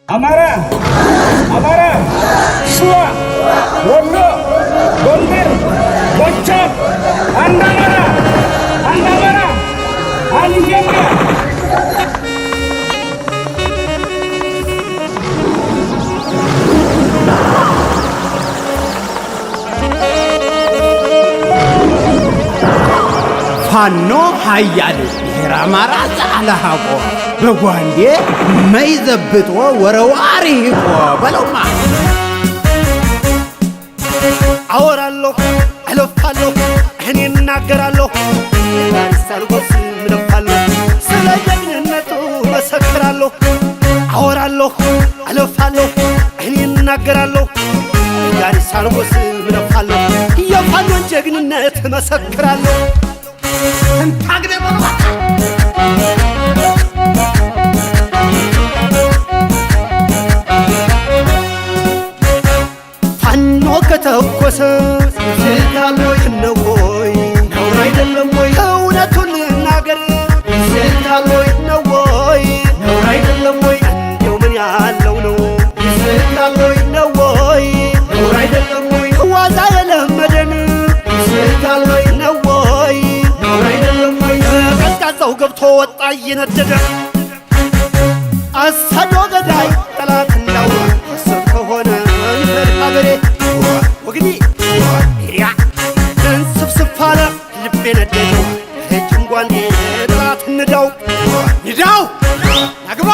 Amara, Shua, Wono, Gondir, Bocok, Andamara, Anjemga. Fano hayal Ramara Alahabo Bwande may the bitwa warawari ko baloma አወራለሁ አለፋለሁ እኔ እናገራለሁ ሳልጎስ ምንፋለሁ ስለ ጀግንነቱ መሰክራለሁ አወራለሁ አለፋለሁ እኔ እናገራለሁ ሳልጎስ ምንፋለሁ የፋኖን ጀግንነት መሰክራለሁ ፋኖ ከተኮሰ ስልታሎይ ነው ወይ ነው አይደለም ወይ እውነቱን ልናገር ስልታሎይ ነው ወይ ነው አይደለም ወይ እንደው ምን ያለው ነው ስልታሎይ ነው ወይ ነው አይደለም ወይ ዋዛ የለመደን ስልታሎይ ነው ወይ ነው አይደለም ወይ ቀዝቃዛው ገብቶ ወጣ እየነደደ አሳዶ ገዳይ ጠላት ነው አሰብ ከሆነ ሀገሬ ወግዲ ያ እንስፍስፋለ ልቤ ነደደው እጅንጓን ጠላት ንዳው ናግባ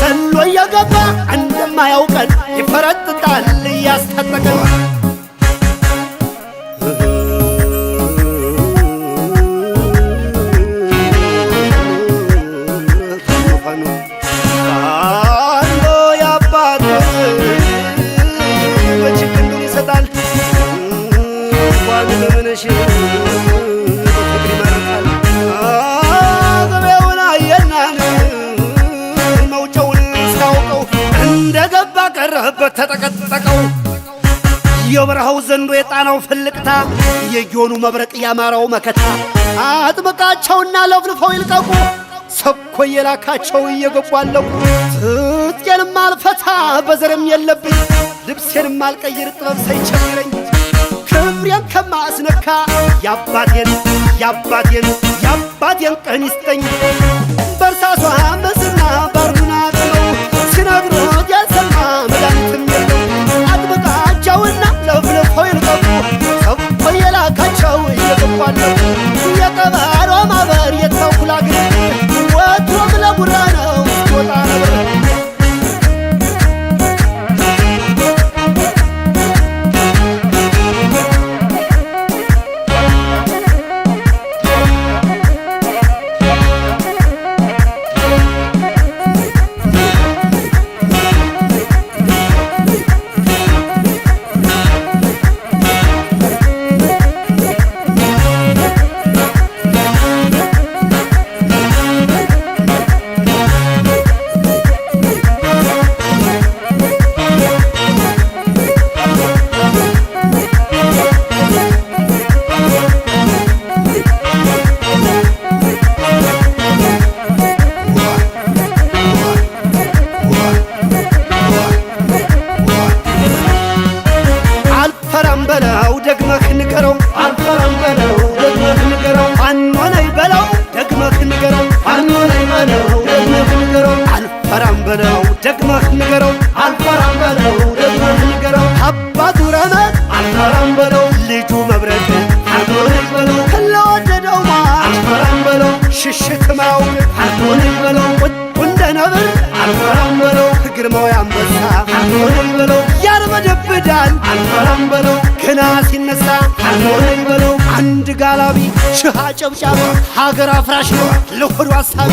ዘሎ እየገባ እንደማያውቀን ይፈረጥጣል እያስታጠቀን ቀረበት ተጠቀጠቀው የበረሃው ዘንዶ የጣናው ፍልቅታ የጊዮኑ መብረቅ ያማራው መከታ አጥብቃቸውና ለፍልፈው ይልቀቁ ሰብኮ የላካቸው እየገቧለው ትጥቄንም አልፈታ በዘርም የለብኝ ልብሴንም አልቀይር ጥበብ ሳይቸግረኝ ክብሬን ከማስነካ ያባቴን ቀን ይስጠኝ በርሳሷ መስና ባርዱና ጥለው ሲነግሩት ያልሰማ መድኃኒትም የለው አጥብቃቸውና ለፍልፈው ይልቀቁ ሰብኮ የላካቸው እየገቧለው የቀበሮ ማበር የተኩላ ግን ወትሮም ለጉራ ነው ሲወጣ ነበር ደግመህ ንገረው አልፈራም በለው ደግመህ ንገረው አባቱ ረመት አልፈራም በለው ልጁ መብረቅ አልሆነኝ በለው ከለወደደው ማ አልፈራም በለው ሽሽት ማውቅ አልሆነኝ በለው ቁጡ እንደ ነብር አልፈራም በለው ግርማው አንበሳ አልሆነኝ በለው ያርበደብዳል አልፈራም በለው ገና ሲነሳ አልሆነኝ በለው አንድ ጋላቢ ሽሃ ጨብጫቢ ሀገር አፍራሽ ነው ለሆዱ አሳቢ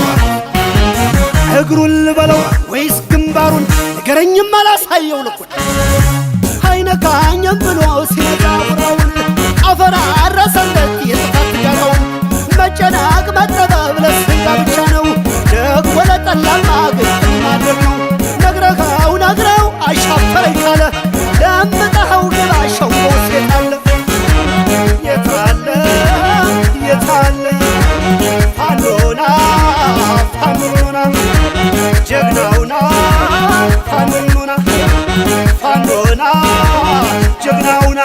እግሩን ልበለው ወይስ ግንባሩን ንገረኝም አላሳየው ልኩን አይነካኝም ብሎ ሲመጣ ቁራውን አፈራረሰለት የጥፋት ጋራውን መጨናቅ መጠበብ ለስጋ ብቻ ነው ደግሞ ለጠላማ ግን ማድረግ ነው ነግረው አሻፈረኝ ካለ ለምጠኸው ግባ ሸንጎ ሴታለ ጀግናውና